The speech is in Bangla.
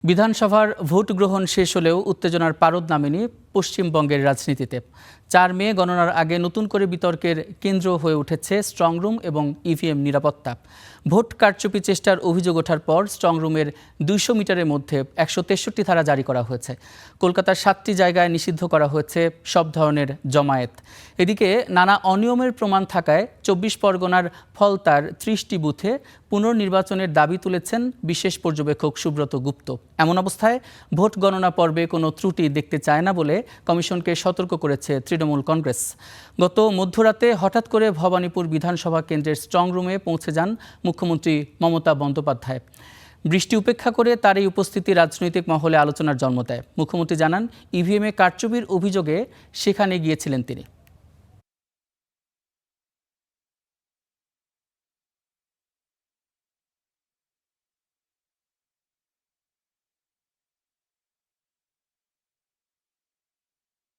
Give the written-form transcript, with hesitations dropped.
বিধানসভার ভোট গ্রহণ শেষ হলেও উত্তেজনার পারদ নামেনি পশ্চিমবঙ্গের রাজনীতিতে। ৪ মে গণনার আগে নতুন করে বিতর্কের কেন্দ্র হয়ে উঠেছে স্ট্রংরুম এবং ইভিএম নিরাপত্তা। ভোট কারচুপি চেষ্টার অভিযোগ ওঠার পর স্ট্রংরুমের ২০০ মিটারের মধ্যে ১৬৩ ধারা জারি করা হয়েছে। কলকাতার ৭টি জায়গায় নিষিদ্ধ করা হয়েছে সব ধরনের জমায়েত। এদিকে নানা অনিয়মের প্রমাণ থাকায় ২৪ পরগনার ফলতার ৩০টি বুথে পুনর্নির্বাচনের দাবি তুলেছেন বিশেষ পর্যবেক্ষক সুব্রত গুপ্ত। এমন অবস্থায় ভোট গণনা পর্বে কোনো ত্রুটি দেখতে চায় না বলে কমিশনকে সতর্ক করেছে তৃণমূল কংগ্রেস। গত মধ্যরাতে হঠাৎ করে ভবানীপুর বিধানসভা কেন্দ্রের স্ট্রংরুমে পৌঁছে যান মুখ্যমন্ত্রী মমতা বন্দ্যোপাধ্যায়। বৃষ্টি উপেক্ষা করে তার এই উপস্থিতি রাজনৈতিক মহলে আলোচনার জন্ম দেয়। মুখ্যমন্ত্রী জানান, ইভিএমে কারচুপির অভিযোগে সেখানে গিয়েছিলেন তিনি।